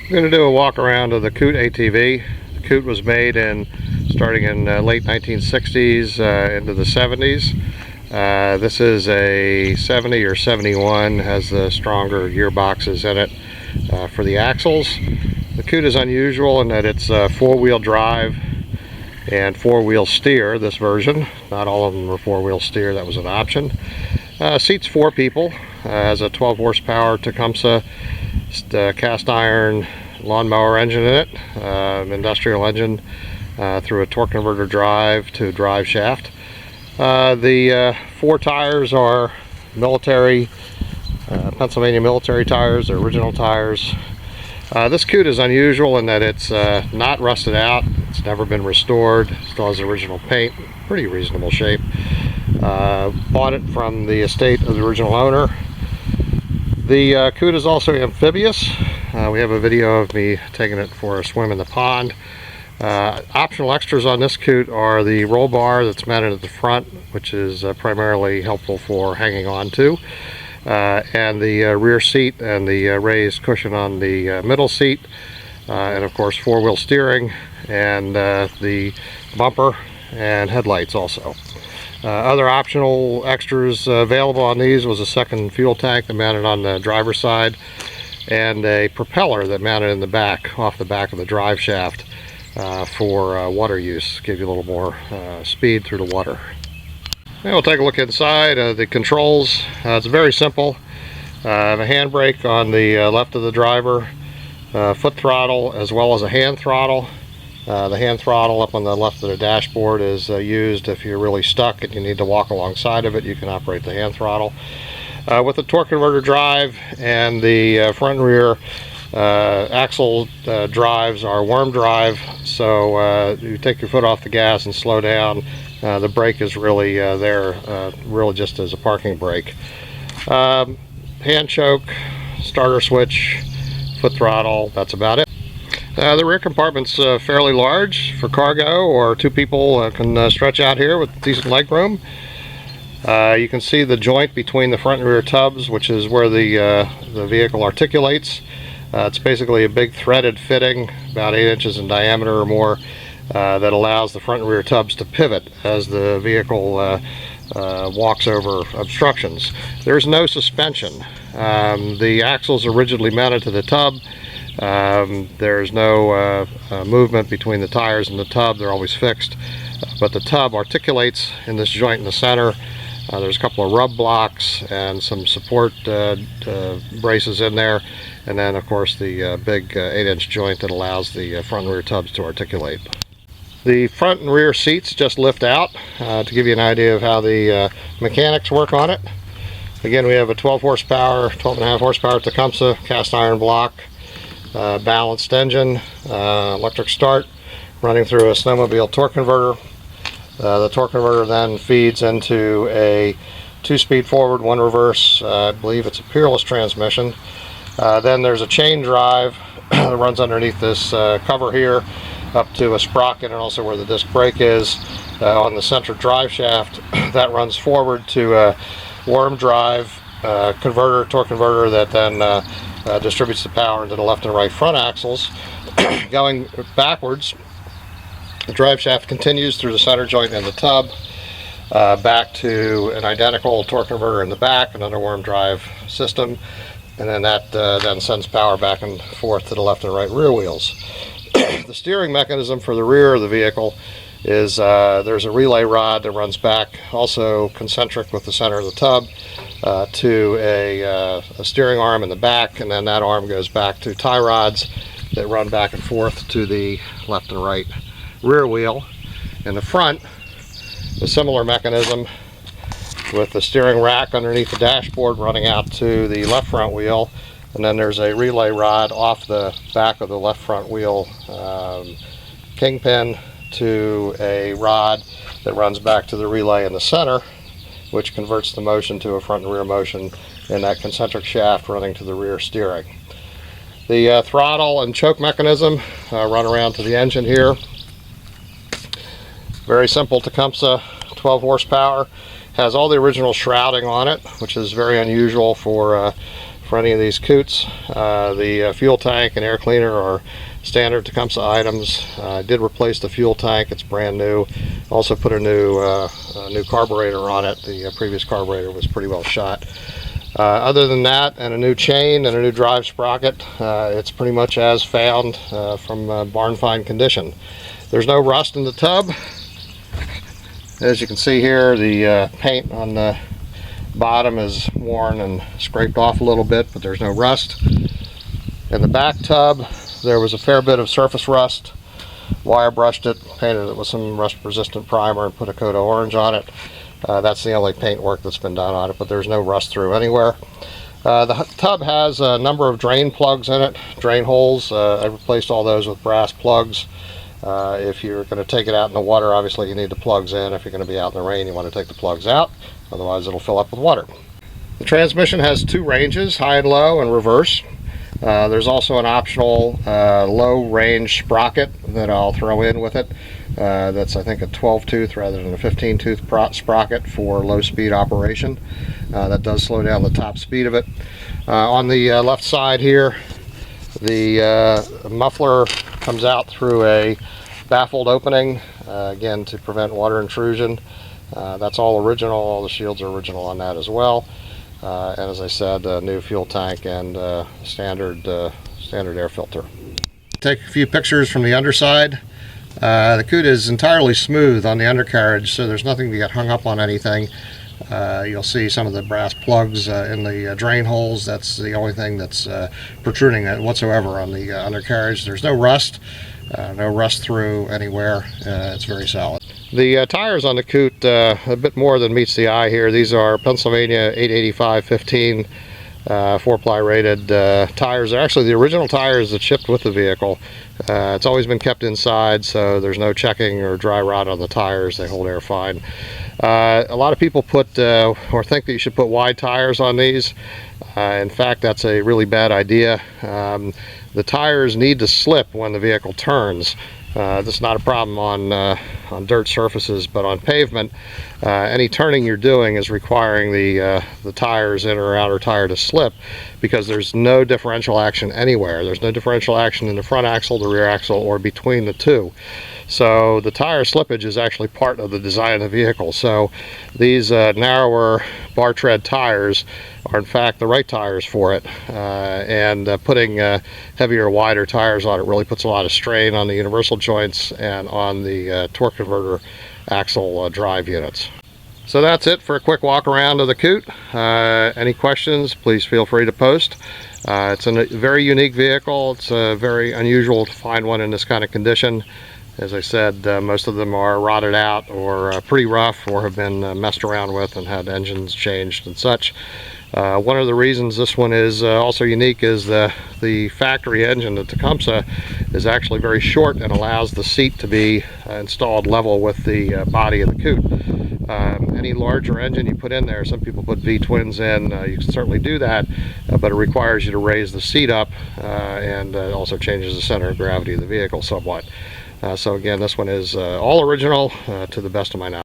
I'm going to do a walk around of the COOT ATV. The COOT was made starting in late 1960s into the 70s. This is a 70 or 71, has the stronger gearboxes in it for the axles. The COOT is unusual in that it's four-wheel drive and four-wheel steer, this version. Not all of them were four-wheel steer, that was an option. Seats 4 people, has a 12 horsepower Tecumseh cast iron lawnmower engine in it, industrial engine through a torque converter drive to drive shaft. The 4 tires are military, Pennsylvania military tires, they're original tires. This COOT is unusual in that it's not rusted out, it's never been restored, still has original paint, pretty reasonable shape. Bought it from the estate of the original owner. The COOT is also amphibious. We have a video of me taking it for a swim in the pond. Optional extras on this COOT are the roll bar that's mounted at the front, which is primarily helpful for hanging on to, and the rear seat and the raised cushion on the middle seat, and of course 4-wheel steering and the bumper and headlights also. Other optional extras available on these was a second fuel tank that mounted on the driver's side and a propeller that mounted in the back, off the back of the drive shaft for water use, give you a little more speed through the water. Now we'll take a look inside. The controls, it's very simple. A handbrake on the left of the driver, foot throttle as well as a hand throttle. The hand throttle up on the left of the dashboard is used if you're really stuck and you need to walk alongside of it. You can operate the hand throttle. With the torque converter drive and the front and rear axle drives are worm drive, so you take your foot off the gas and slow down. The brake is really there, really just as a parking brake. Hand choke, starter switch, foot throttle, that's about it. The rear compartment's fairly large for cargo, or 2 people can stretch out here with decent leg room. You can see the joint between the front and rear tubs, which is where the vehicle articulates. It's basically a big threaded fitting, about 8 inches in diameter or more, that allows the front and rear tubs to pivot as the vehicle walks over obstructions. There's no suspension. The axles are rigidly mounted to the tub. There's no movement between the tires and the tub, they're always fixed, but the tub articulates in this joint in the center. There's a couple of rub blocks and some support braces in there, and then of course the big 8-inch joint that allows the front and rear tubs to articulate. The front and rear seats just lift out to give you an idea of how the mechanics work on it. Again, we have a 12 horsepower, 12.5 horsepower Tecumseh cast iron block, balanced engine, electric start, running through a snowmobile torque converter. The torque converter then feeds into a 2-speed forward, 1 reverse. I believe it's a peerless transmission. Then there's a chain drive that runs underneath this cover here up to a sprocket, and also where the disc brake is on the center drive shaft. That runs forward to a worm drive converter, torque converter, that then distributes the power into the left and right front axles. Going backwards, the drive shaft continues through the center joint and the tub, back to an identical torque converter in the back, another worm drive system, and then that then sends power back and forth to the left and right rear wheels. The steering mechanism for the rear of the vehicle is there's a relay rod that runs back, also concentric with the center of the tub, to a steering arm in the back, and then that arm goes back to tie rods that run back and forth to the left and right rear wheel. In the front, a similar mechanism with the steering rack underneath the dashboard running out to the left front wheel, and then there's a relay rod off the back of the left front wheel kingpin to a rod that runs back to the relay in the center, which converts the motion to a front and rear motion in that concentric shaft running to the rear steering. The throttle and choke mechanism run around to the engine here. Very simple Tecumseh, 12 horsepower. Has all the original shrouding on it, which is very unusual for for any of these COOTs. The fuel tank and air cleaner are standard Tecumseh items. I did replace the fuel tank, it's brand new. Also put a new carburetor on it. The previous carburetor was pretty well shot. Other than that, and a new chain and a new drive sprocket, it's pretty much as found from barn find condition. There's no rust in the tub. As you can see here, the paint on the bottom is worn and scraped off a little bit, but there's no rust. In the back tub, there was a fair bit of surface rust. Wire brushed it, painted it with some rust resistant primer, and put a coat of orange on it. That's the only paint work that's been done on it, but there's no rust through anywhere. The tub has a number of drain plugs in it, drain holes. I replaced all those with brass plugs. If you're going to take it out in the water, obviously you need the plugs in. If you're going to be out in the rain, you want to take the plugs out, otherwise it'll fill up with water. The transmission has two ranges, high and low and reverse. There's also an optional low range sprocket that I'll throw in with it. That's, I think, a 12 tooth rather than a 15 tooth sprocket for low speed operation. That does slow down the top speed of it. On the left side here, the muffler comes out through a baffled opening, again to prevent water intrusion. That's all original. All the shields are original on that as well. And as I said, a new fuel tank and standard air filter. Take a few pictures from the underside. The COOT is entirely smooth on the undercarriage, so there's nothing to get hung up on anything. You'll see some of the brass plugs in the drain holes. That's the only thing that's protruding whatsoever on the undercarriage. There's no rust. No rust through anywhere. It's very solid. The tires on the COOT, a bit more than meets the eye here. These are Pennsylvania 885-15 4-ply rated tires. They're actually the original tires that shipped with the vehicle. It's always been kept inside, so there's no checking or dry rot on the tires. They hold air fine. A lot of people put or think that you should put wide tires on these. In fact, that's a really bad idea. The tires need to slip when the vehicle turns. This is not a problem on dirt surfaces, but on pavement, any turning you're doing is requiring the tires, inner or outer tire, to slip, because there's no differential action anywhere. There's no differential action in the front axle, the rear axle, or between the two. So the tire slippage is actually part of the design of the vehicle. So these narrower bar tread tires are in fact the right tires for it, and putting heavier, wider tires on it really puts a lot of strain on the universal joints and on the torque converter axle drive units. So that's it for a quick walk around of the COOT. Any questions, please feel free to post. It's a very unique vehicle. It's very unusual to find one in this kind of condition. As I said, most of them are rotted out or pretty rough, or have been messed around with and had engines changed and such. One of the reasons this one is also unique is the factory engine, the Tecumseh, is actually very short and allows the seat to be installed level with the body of the COOT. Any larger engine you put in there, some people put V-twins in, you can certainly do that, but it requires you to raise the seat up and also changes the center of gravity of the vehicle somewhat. So again, this one is all original to the best of my knowledge.